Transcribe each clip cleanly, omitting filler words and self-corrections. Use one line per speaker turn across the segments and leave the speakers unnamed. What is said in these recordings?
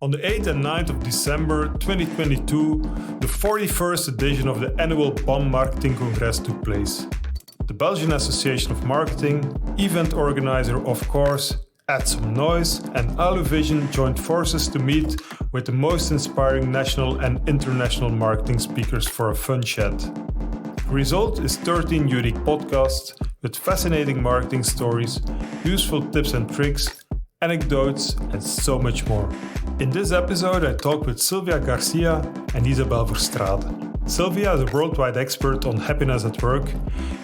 On the 8th and 9th of December 2022, the 41st edition of the annual BAM Marketing Congress took place. The Belgian Association of Marketing, event organizer OFCORES, AdSomeNoise and Aluvision joined forces to meet with the most inspiring national and international marketing speakers for a fun chat. The result is 13 unique podcasts with fascinating marketing stories, useful tips and tricks, anecdotes, and so much more. In this episode, I talked with SILVIA GARCIA and Isabelle Verstraeten. SILVIA is a worldwide expert on happiness at work.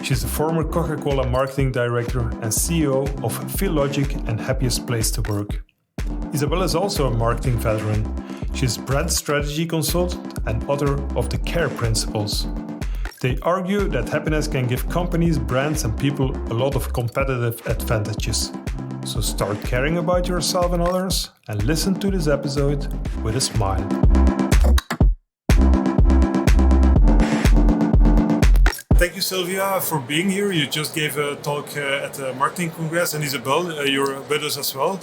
She's the former Coca-Cola marketing director and CEO of Feelogic and Happiest Place to Work. Isabelle is also a marketing veteran. She's brand strategy consultant and author of the CARE principles. They argue that happiness can give companies, brands, and people a lot of competitive advantages. So start caring about yourself and others and listen to this episode with a smile. Thank you, Sylvia, for being here. You just gave a talk at the Marketing Congress, and Isabelle, you're with us as well.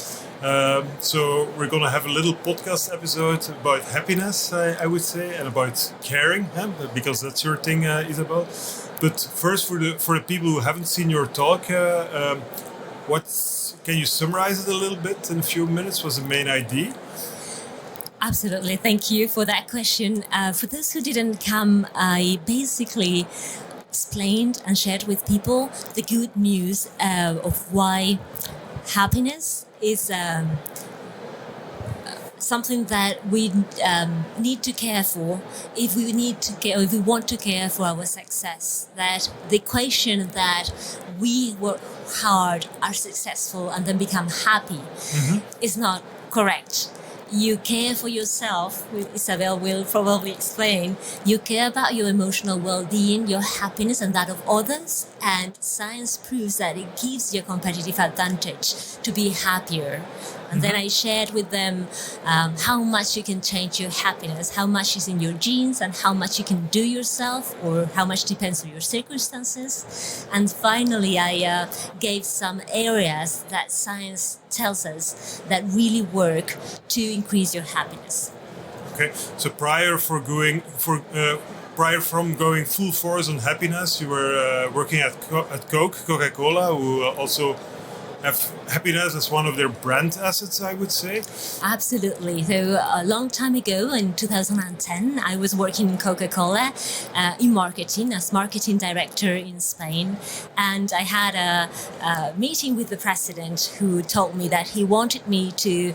So we're going to have a little podcast episode about happiness, I would say, and about caring, because that's your thing, Isabelle. But first, for the people who haven't seen your talk, can you summarize it a little bit in a few minutes? What's the main idea?
Absolutely. Thank you for that question. For those who didn't come, I basically explained and shared with people the good news of why happiness is something that we need to care for if we want to care for our success. That the equation that we work hard, are successful, and then become happy is not correct. You care for yourself, which Isabelle will probably explain. You care about your emotional well-being, your happiness, and that of others. And science proves that it gives you a competitive advantage to be happier. And then I shared with them how much you can change your happiness, how much is in your genes, and how much you can do yourself, or how much depends on your circumstances. And finally, I gave some areas that science tells us that really work to increase your happiness.
Okay, so prior from going full force on happiness, you were working at Coca-Cola, who also have happiness as one of their brand assets, I would say.
Absolutely. So a long time ago, in 2010, I was working in Coca-Cola in marketing as marketing director in Spain. And I had a meeting with the president who told me that he wanted me to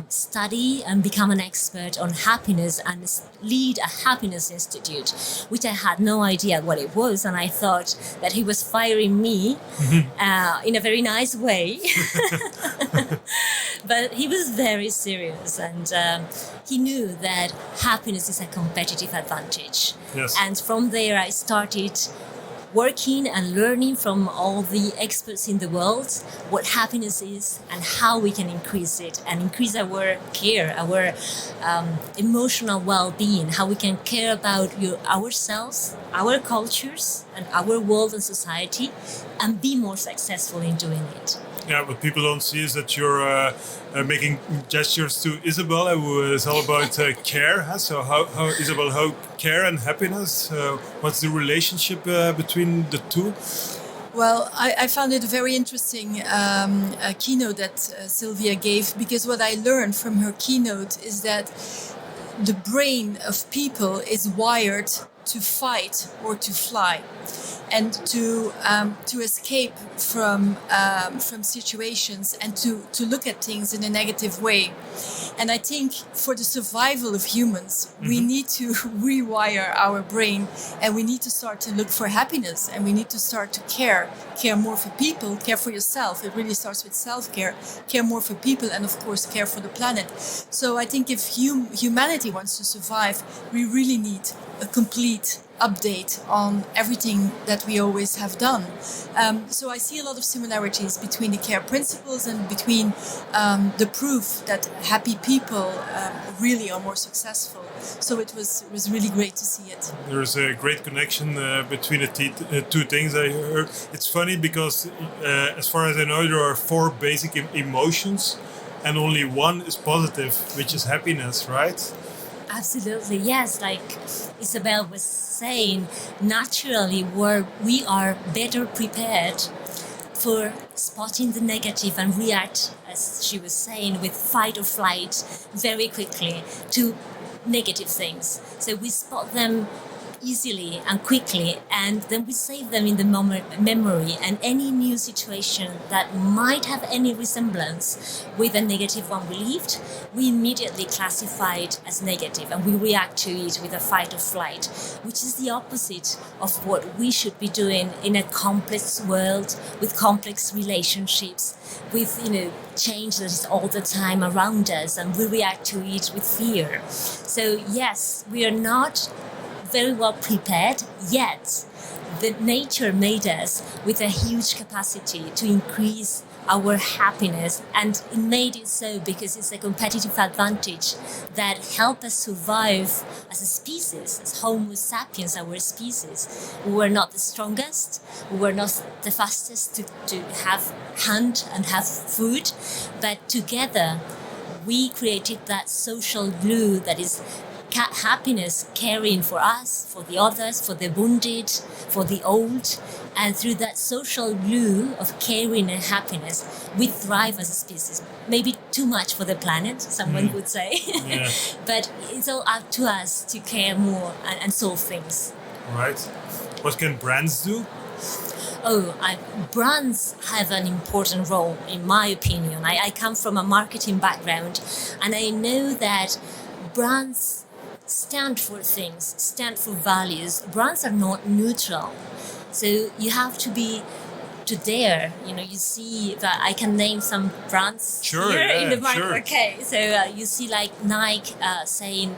study and become an expert on happiness and lead a happiness institute, which I had no idea what it was. And I thought that he was firing me in a very nice way. But he was very serious, and he knew that happiness is a competitive advantage.
Yes.
And from there I started working and learning from all the experts in the world what happiness is and how we can increase it and increase our care, our emotional well-being, how we can care about ourselves, our cultures, and our world and society, and be more successful in doing it.
Yeah, what people don't see is that you're making gestures to Isabelle, who is all about care. So how Isabelle, how care and happiness, what's the relationship between the two?
Well, I found it a very interesting keynote that Sylvia gave, because what I learned from her keynote is that the brain of people is wired to fight or to fly, and to escape from situations, and to look at things in a negative way. And I think for the survival of humans, we need to rewire our brain, and we need to start to look for happiness, and we need to start to care more for people, care for yourself. It really starts with self-care, care more for people, and of course care for the planet. So I think if humanity wants to survive, we really need a complete update on everything that we always have done. So I see a lot of similarities between the CARE principles and between the proof that happy people really are more successful. So it was really great to see it.
There's a great connection between the two things I heard. It's funny because as far as I know, there are 4 basic emotions. and only one is positive, which is happiness, right?
Absolutely, yes. Like Isabelle was saying, naturally, we are better prepared for spotting the negative and react, as she was saying, with fight or flight very quickly to negative things. So we spot them easily and quickly, and then we save them in the memory, and any new situation that might have any resemblance with a negative one we lived, we immediately classify it as negative and we react to it with a fight or flight, which is the opposite of what we should be doing in a complex world with complex relationships, with change that is all the time around us, and we react to it with fear. So yes, we are not very well prepared, yet the nature made us with a huge capacity to increase our happiness, and it made it so because it's a competitive advantage that helped us survive as a species, as Homo sapiens, our species. We were not the strongest, we were not the fastest to have hunt and have food, but together we created that social glue that is happiness, caring for us, for the others, for the wounded, for the old. And through that social glue of caring and happiness, we thrive as a species. Maybe too much for the planet, someone would say. Yeah. But it's all up to us to care more and solve things.
Right. What can brands do?
Brands have an important role, in my opinion. I come from a marketing background, and I know that brands stand for things, stand for values. Brands are not neutral. So you have to be to dare. You see that I can name some brands in the market. Sure. Okay, so you see like Nike saying,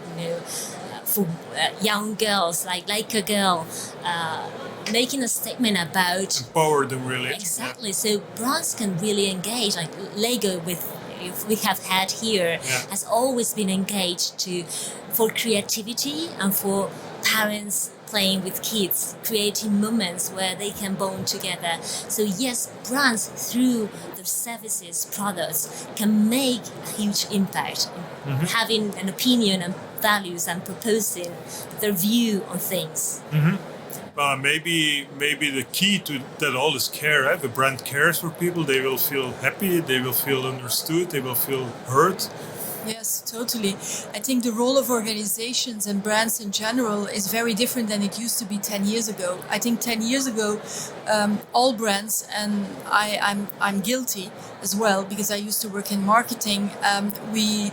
for young girls, like a girl, making a statement about
empower them really.
Exactly. Yeah. So brands can really engage, like Lego we have had here has always been engaged for creativity and for parents playing with kids, creating moments where they can bond together. So yes, brands through their services, products can make a huge impact in having an opinion and values and proposing their view on things.
Maybe the key to that all is care. If a brand cares for people, they will feel happy, they will feel understood, they will feel heard.
Yes, totally. I think the role of organizations and brands in general is very different than it used to be 10 years ago. I think 10 years ago, all brands, and I'm guilty as well because I used to work in marketing, we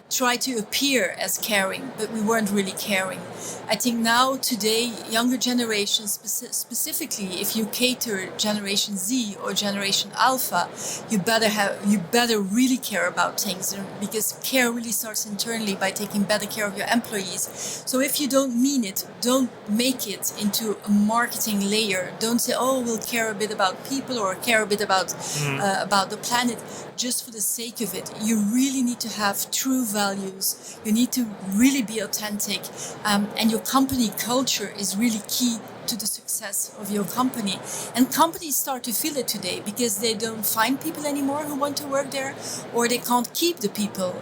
try to appear as caring, but we weren't really caring. I think now, today, younger generations, specifically if you cater Generation Z or Generation Alpha, you better really care about things, because care really starts internally by taking better care of your employees. So if you don't mean it, don't make it into a marketing layer. Don't say, oh, we'll care a bit about people or care a bit about the planet, just for the sake of it. You really need to have true values. You need to really be authentic, and your company culture is really key to the success of your company. And companies start to feel it today because they don't find people anymore who want to work there, or they can't keep the people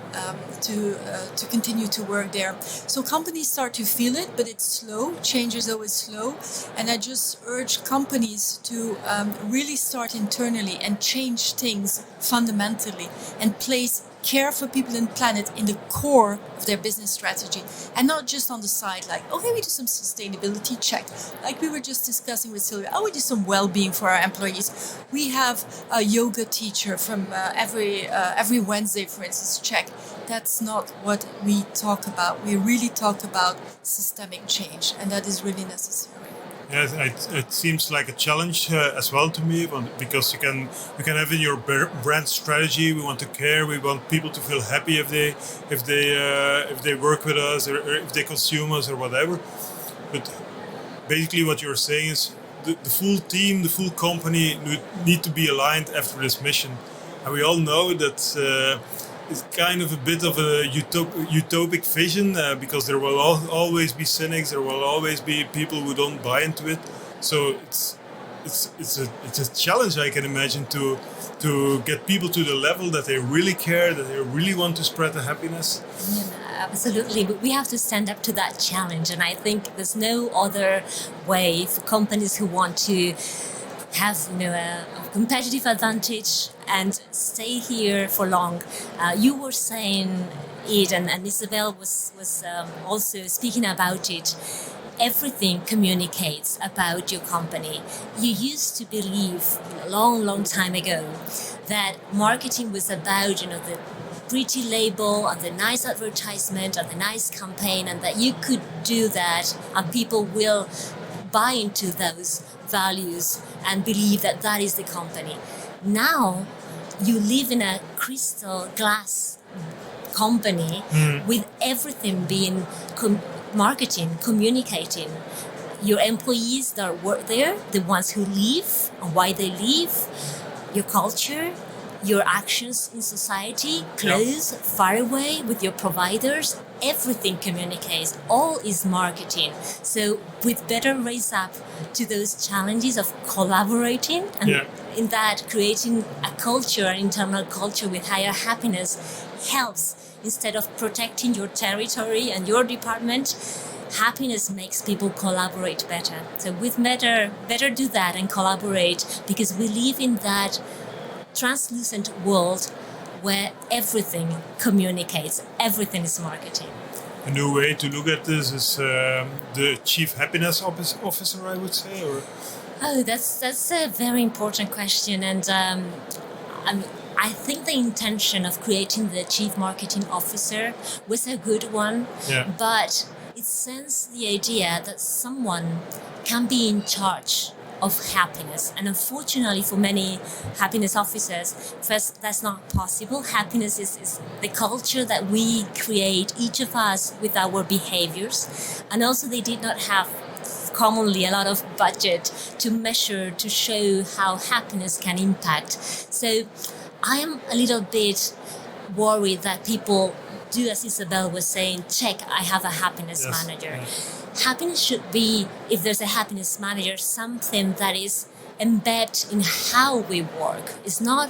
to continue to work there. So companies start to feel it, but it's slow. Change is always slow. And I just urge companies to really start internally and change things fundamentally and place care for people and planet in the core of their business strategy, and not just on the side, like, okay, we do some sustainability, check. Like we were just discussing with Sylvia, we do some well-being for our employees. We have a yoga teacher from every Wednesday, for instance, check. That's not what we talk about. We really talk about systemic change, and that is really necessary.
Yes, it seems like a challenge as well to me, because you can have in your brand strategy, we want to care, we want people to feel happy if they work with us or if they consume us or whatever. But basically, what you're saying is the full team, the full company need to be aligned after this mission, and we all know that. It's kind of a bit of a utopic vision because there will always be cynics. There will always be people who don't buy into it. So it's a challenge, I can imagine, to to get people to the level that they really care, that they really want to spread the happiness?
Yeah, absolutely. But we have to stand up to that challenge. And I think there's no other way for companies who want to have a competitive advantage and stay here for long. You were saying it, and Isabelle was also speaking about it. Everything communicates about your company. You used to believe a long time ago that marketing was about the pretty label and the nice advertisement and the nice campaign, and that you could do that and people will buy into those values and believe that that is the company. Now you live in a crystal glass company with everything being marketing, communicating. Your employees that work there, the ones who leave and why they leave, your culture, your actions in society, close, far away with your providers, everything communicates. All is marketing. So we'd better raise up to those challenges of collaborating and in that creating a culture, an internal culture with higher happiness helps. Instead of protecting your territory and your department, happiness makes people collaborate better. So we'd better do that and collaborate, because we live in that translucent world where everything communicates, everything is marketing.
A new way to look at this is the chief happiness officer, I would say, or?
Oh, that's a very important question, and I think the intention of creating the chief marketing officer was a good one, but it sends the idea that someone can be in charge of happiness. And unfortunately for many happiness officers, first, that's not possible. Happiness is the culture that we create, each of us, with our behaviors. And also they did not have commonly a lot of budget to measure, to show how happiness can impact. So I am a little bit worried that people do, as Isabelle was saying, check, I have a happiness manager. Happiness should be, if there's a happiness manager, something that is embedded in how we work. It's not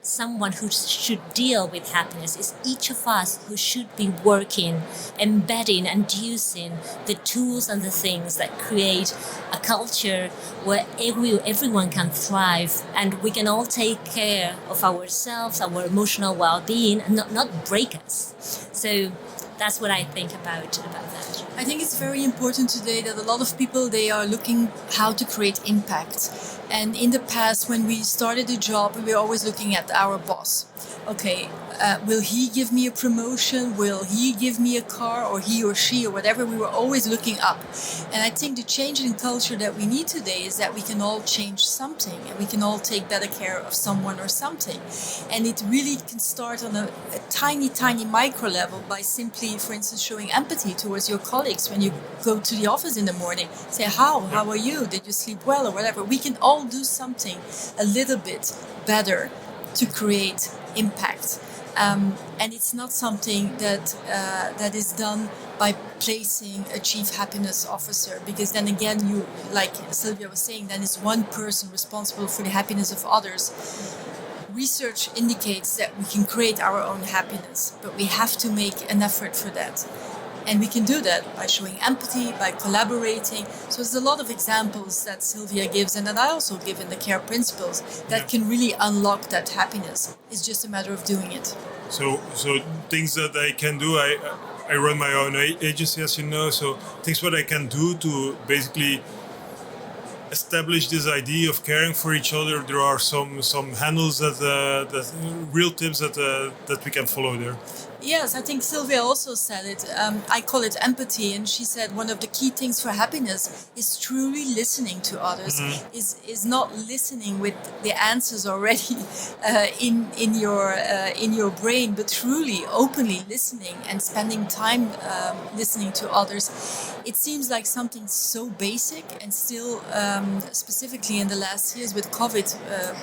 someone who should deal with happiness. It's each of us who should be working, embedding and using the tools and the things that create a culture where everyone can thrive and we can all take care of ourselves, our emotional well-being, and not break us. So that's what I think about that.
I think it's very important today that a lot of people, they are looking how to create impact. And in the past, when we started a job, we were always looking at our boss. Okay, will he give me a promotion? Will he give me a car, or he or she or whatever? We were always looking up. And I think the change in culture that we need today is that we can all change something and we can all take better care of someone or something. And it really can start on a tiny micro level by simply, for instance, showing empathy towards your colleagues when you go to the office in the morning. Say, how are you? Did you sleep well or whatever? We can all do something a little bit better to create impact. And it's not something that is done by placing a chief happiness officer, because then again, you, like Sylvia was saying, then it's one person responsible for the happiness of others. Research indicates that we can create our own happiness, but we have to make an effort for that. And we can do that by showing empathy, by collaborating. So there's a lot of examples that Sylvia gives and that I also give in the CARE principles that can really unlock that happiness. It's just a matter of doing it.
So things that I can do, I run my own agency, as you know, so things what I can do to basically establish this idea of caring for each other. There are some handles that real tips that we can follow there.
Yes, I think Sylvia also said it. I call it empathy, and she said one of the key things for happiness is truly listening to others. Is not listening with the answers already in your brain, but truly openly listening and spending time listening to others. It seems like something so basic, and still specifically in the last years with COVID,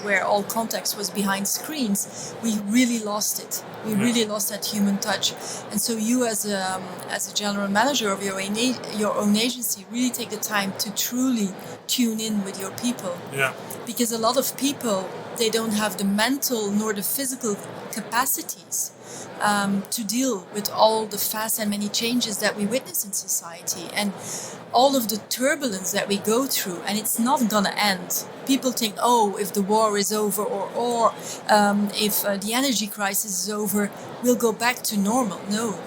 where all context was behind screens, we really lost it. We really lost that human touch. And so you, as a general manager of your own agency, really take the time to truly tune in with your people. Yeah. Because a lot of people they don't have the mental nor the physical capacities to deal with all the fast and many changes that we witness in society and all of the turbulence that we go through. And it's not going to end. People think, oh, if the war is over or if the energy crisis is over, we'll go back to normal. No,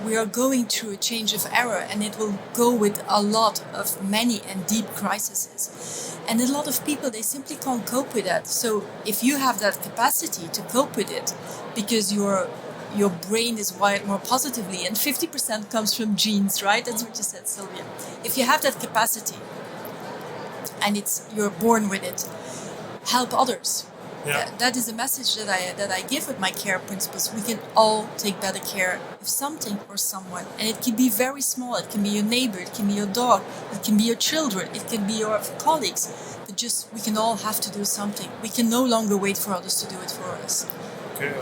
we are going through a change of era, and it will go with a lot of many and deep crises. And a lot of people, they simply can't cope with that. So if you have that capacity to cope with it, because your brain is wired more positively, and 50% comes from genes, right? That's what you said, Sylvia. If you have that capacity and you're born with it, help others.
Yeah.
That is a message that I give with my care principles. We can all take better care of something or someone, and it can be very small. It can be your neighbor, it can be your dog, it can be your children, it can be your colleagues. But just we can all have to do something. We can no longer wait for others to do it for us.
Okay,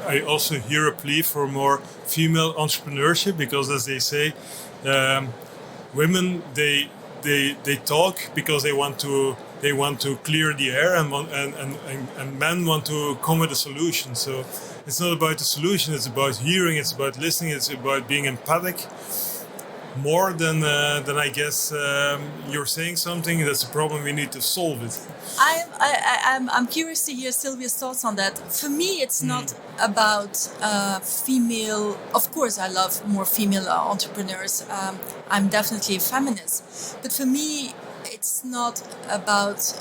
I also hear a plea for more female entrepreneurship, because, as they say, women they talk because they want to clear the air, and men want to come with a solution. So it's not about the solution; it's about hearing, it's about listening, it's about being empathic. More than I guess you're saying something that's a problem, we need to solve it.
I'm curious to hear Sylvia's thoughts on that. For me, it's not about female. Of course, I love more female entrepreneurs. I'm definitely a feminist, but for me, it's not about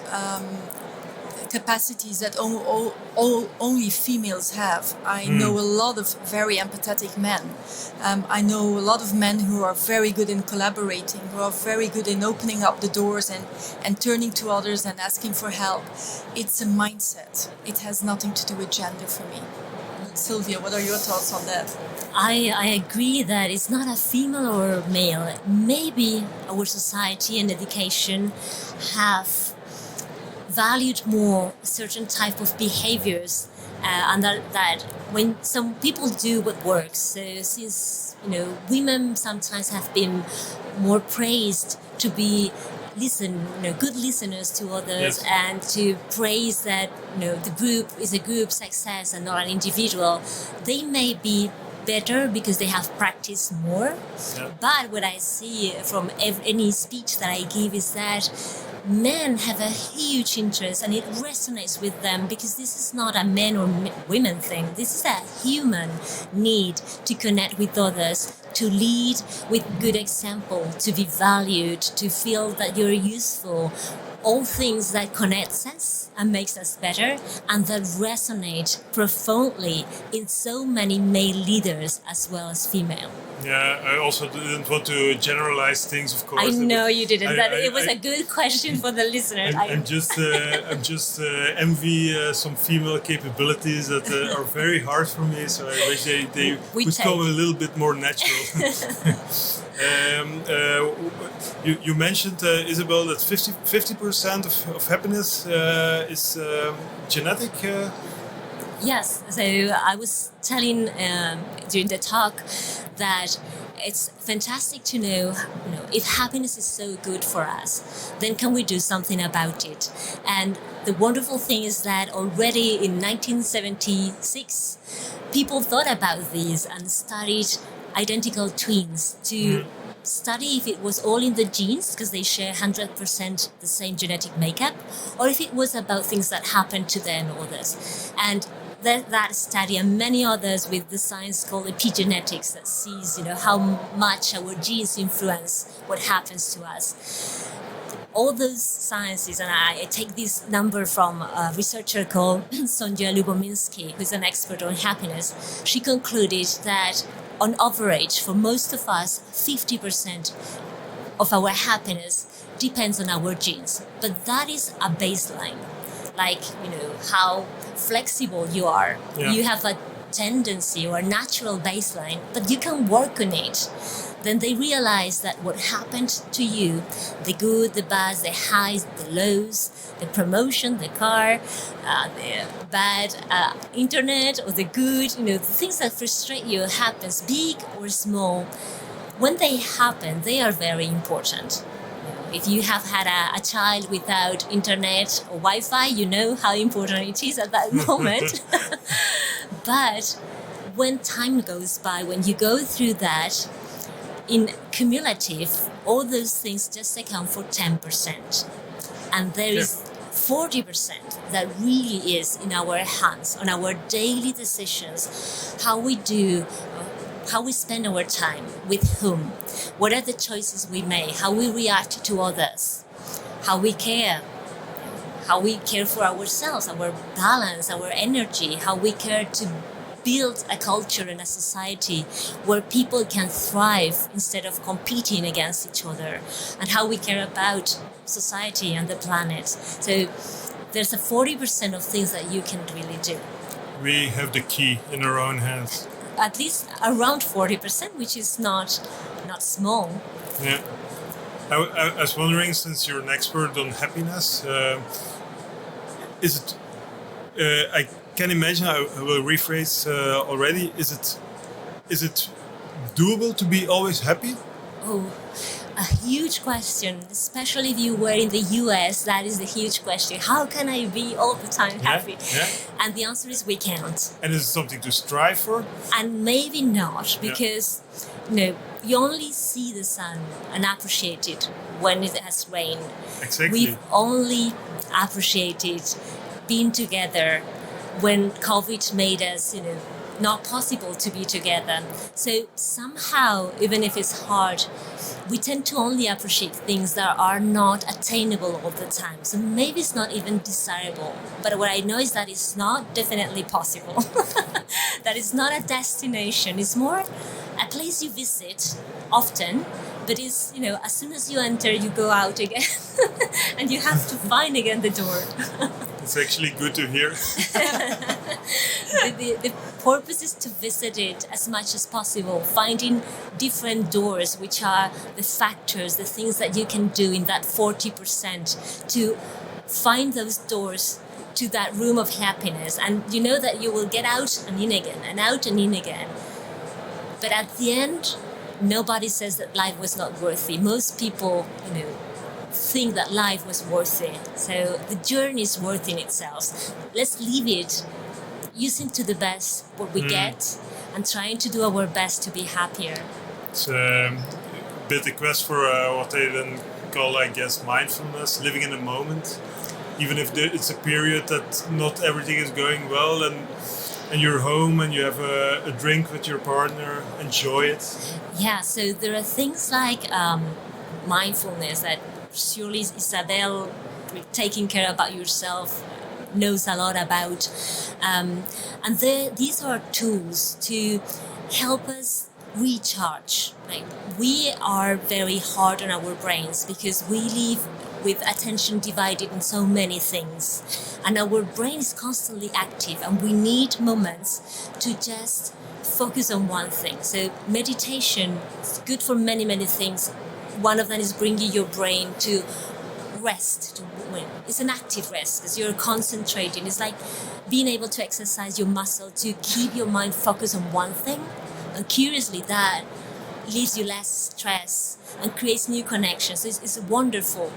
capacities that only females have. I know a lot of very empathetic men. I know a lot of men who are very good in collaborating, who are very good in opening up the doors and turning to others and asking for help. It's a mindset. It has nothing to do with gender for me. Sylvia, what are your thoughts on that?
I agree that it's not a female or male. Maybe our society and education have valued more certain type of behaviors, and that when some people do what works. So since women sometimes have been more praised to be good listeners to others, yes, and to praise that the group is a group success and not an individual, they may be better because they have practiced more. Yeah. But what I see from any speech that I give is that men have a huge interest, and it resonates with them, because this is not a men or women thing. This is a human need to connect with others, to lead with good example, to be valued, to feel that you're useful. All things that connect us and makes us better, and that resonate profoundly in so many male leaders as well as female.
Yeah, I also didn't want to generalize things, of course.
I know you didn't. It was a good question for the listeners.
I'm just envy some female capabilities that are very hard for me. So I wish they would come a little bit more natural. You mentioned, Isabelle, that 50% of happiness is genetic.
Yes, so I was telling during the talk that it's fantastic to know, if happiness is so good for us, then can we do something about it? And the wonderful thing is that already in 1976, people thought about this and studied identical twins to study if it was all in the genes, because they share 100% the same genetic makeup, or if it was about things that happened to them and others. And that study and many others with the science called epigenetics that sees, how much our genes influence what happens to us. All those sciences, and I take this number from a researcher called Sonja Lyubomirsky, who's an expert on happiness. She concluded that on average, for most of us, 50% of our happiness depends on our genes. But that is a baseline. Like, how flexible you are. Yeah. You have a tendency or a natural baseline, but you can work on it. Then they realize that what happened to you, the good, the bad, the highs, the lows, the promotion, the car, the bad internet, or the good, the things that frustrate you happens, big or small. When they happen, they are very important. If you have had a child without internet or Wi-Fi, you know how important it is at that moment. But when time goes by, when you go through that, in cumulative, all those things just account for 10%. And there is 40% that really is in our hands, on our daily decisions, how we do, how we spend our time, with whom, what are the choices we make, how we react to others, how we care for ourselves, our balance, our energy, how we care to build a culture and a society where people can thrive instead of competing against each other, and how we care about society and the planet. So there's a 40% of things that you can really do.
We have the key in our own hands.
At least around 40%, which is not small.
Yeah. I was wondering, since you're an expert on happiness, is it? I can imagine. I will rephrase already. Is it doable to be always happy?
Oh, a huge question, especially if you were in the US. That is a huge question. How can I be all the time happy?
Yeah.
And the answer is we can't.
And is it something to strive for?
And maybe not, because you only see the sun and appreciate it when it has rained.
Exactly.
We've only appreciated being together when COVID made us, not possible to be together. So somehow, even if it's hard, we tend to only appreciate things that are not attainable all the time. So maybe it's not even desirable. But what I know is that it's not definitely possible. That it's not a destination. It's more a place you visit often, but it's, as soon as you enter, you go out again. And you have to find again the door.
It's actually good to hear.
The purpose is to visit it as much as possible, finding different doors, which are the factors, the things that you can do in that 40% to find those doors to that room of happiness. And you know that you will get out and in again, and out and in again. But at the end, nobody says that life was not worthy. Most people, think that life was worthy. So the journey is worth in itself. Let's leave it using to the best what we get and trying to do our best to be happier.
It's a bit a quest for what they then call, I guess, mindfulness, living in the moment. Even if it's a period that not everything is going well, and you're home and you have a drink with your partner, enjoy it. Yeah,
so there are things like mindfulness that surely Isabelle, taking care about yourself, knows a lot about. And these are tools to help us recharge. Like, we are very hard on our brains because we live with attention divided in so many things. And our brain is constantly active, and we need moments to just focus on one thing. So meditation is good for many, many things. One of them is bringing your brain to rest. It's an active rest because you're concentrating. It's like being able to exercise your muscle to keep your mind focused on one thing. And curiously, that leaves you less stress and creates new connections. It's wonderful.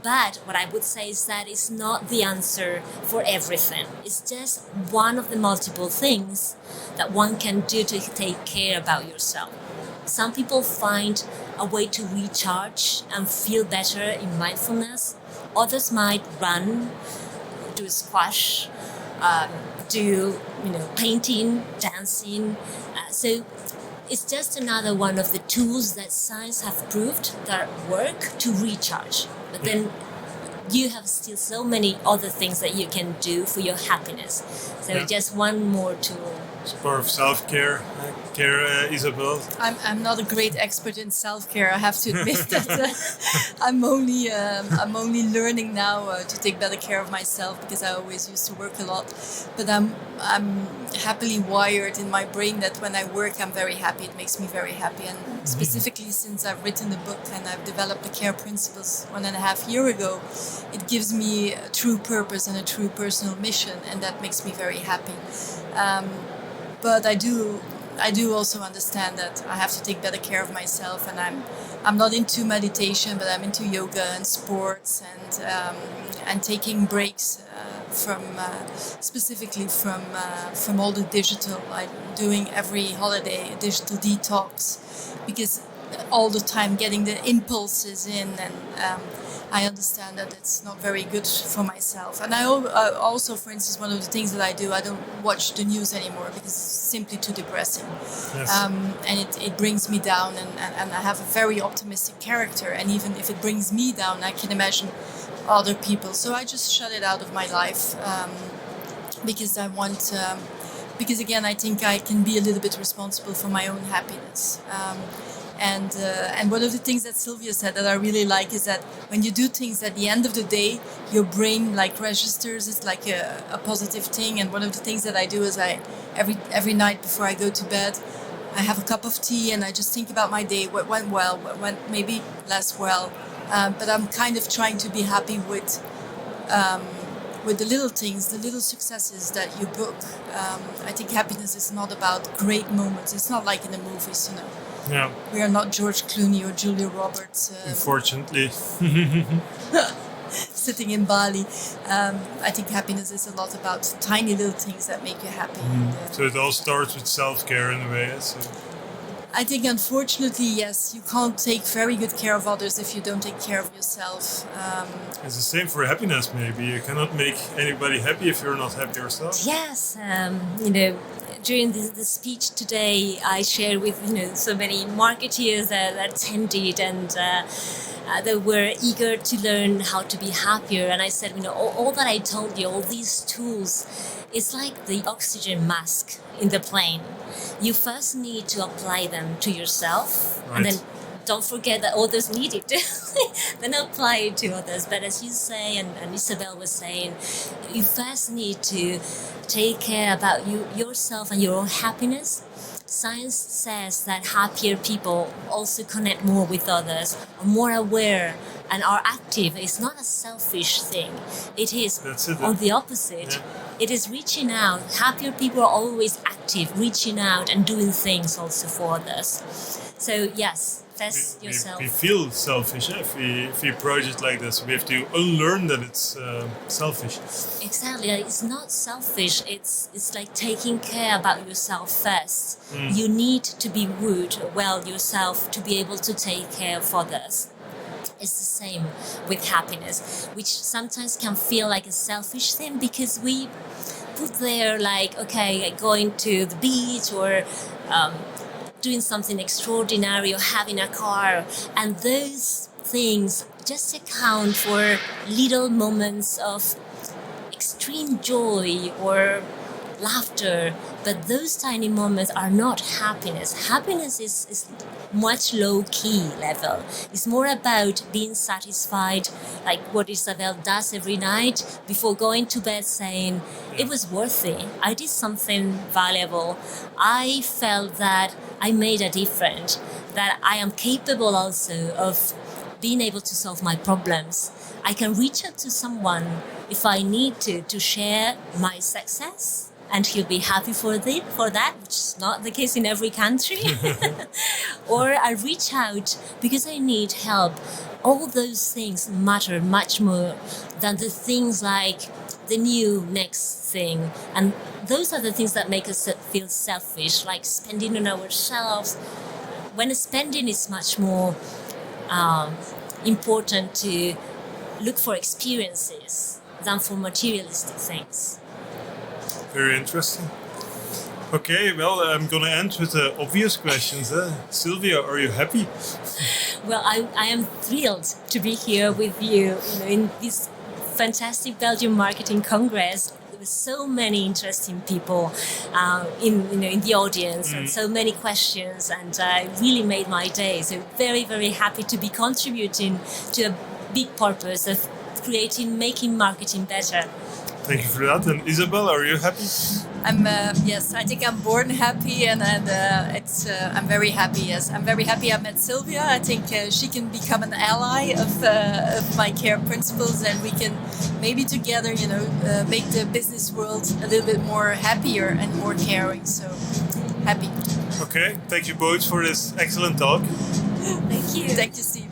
But what I would say is that it's not the answer for everything. It's just one of the multiple things that one can do to take care about yourself. Some people find a way to recharge and feel better in mindfulness. Others might run, do squash, do painting, dancing. So it's just another one of the tools that science have proved that work to recharge. But then you have still so many other things that you can do for your happiness. So just one more tool.
It's part of self-care. Isabelle?
I'm not a great expert in self-care. I have to admit that I'm only learning now to take better care of myself, because I always used to work a lot. But I'm happily wired in my brain that when I work, I'm very happy. It makes me very happy. And specifically since I've written the book and I've developed the care principles 1.5 years ago, it gives me a true purpose and a true personal mission, and that makes me very happy. But I do also understand that I have to take better care of myself, and I'm I'm not into meditation, but I'm into yoga and sports and taking breaks from specifically from all the digital. I'm doing every holiday a digital detox because all the time getting the impulses in, and I understand that it's not very good for myself. And I also, for instance, one of the things that I do, I don't watch the news anymore because it's simply too depressing.
Yes.
And it brings me down, and I have a very optimistic character, and even if it brings me down, I can imagine other people. So I just shut it out of my life because I want, because again, I think I can be a little bit responsible for my own happiness. And one of the things that Sylvia said that I really like is that when you do things at the end of the day, your brain like registers it's like a positive thing. And one of the things that I do is every night before I go to bed, I have a cup of tea and I just think about my day, what went well, what went maybe less well. But I'm kind of trying to be happy with the little things, the little successes that you book. I think happiness is not about great moments. It's not like in the movies, you know.
Yeah.
We are not George Clooney or Julia Roberts.
Unfortunately.
Sitting in Bali. I think happiness is a lot about tiny little things that make you happy.
So it all starts with self-care in a way. So.
I think, unfortunately, yes, you can't take very good care of others if you don't take care of yourself.
It's the same for happiness, maybe. You cannot make anybody happy if you're not happy yourself.
Yes, during the speech today, I shared with so many marketeers that attended, and they were eager to learn how to be happier. And I said, all that I told you, all these tools, it's like the oxygen mask in the plane. You first need to apply them to yourself,
right.
And then don't forget that others need it. Then apply it to others. But as you say, and Isabelle was saying, you first need to take care about yourself and your own happiness. Science says that happier people also connect more with others, are more aware, and are active. It's not a selfish thing. It is on the opposite. Yeah. It is reaching out. Happier people are always active, reaching out and doing things also for others. So yes, test yourself.
We feel selfish if we approach it like this. We have to unlearn that it's selfish.
Exactly. It's not selfish. It's like taking care about yourself first. You need to be well yourself to be able to take care of others. It's the same with happiness, which sometimes can feel like a selfish thing because we put there like, okay, going to the beach or doing something extraordinary or having a car, and those things just account for little moments of extreme joy or laughter, but those tiny moments are not happiness. Happiness is much low-key level. It's more about being satisfied, like what Isabelle does every night before going to bed, saying, it was worthy. I did something valuable. I felt that I made a difference, that I am capable also of being able to solve my problems. I can reach out to someone if I need to share my success, and he'll be happy for that, which is not the case in every country. Or I reach out because I need help. All those things matter much more than the things like the new next thing. And those are the things that make us feel selfish, like spending on ourselves. When spending is much more important to look for experiences than for materialistic things.
Very interesting. Okay, well, I'm going to end with the obvious questions. Sylvia, are you happy?
Well, I am thrilled to be here with you, in this fantastic Belgian Marketing Congress. There were so many interesting people in the audience, and so many questions, and it really made my day. So very, very happy to be contributing to a big purpose of making marketing better.
Thank you for that. And Isabelle, are you happy?
Yes, I think I'm born happy, and I'm very happy. Yes, I'm very happy I met Sylvia. I think she can become an ally of my care principles, and we can maybe together, make the business world a little bit more happier and more caring. So happy.
Okay, thank you both for this excellent talk.
Thank you.
Thank you, Steve.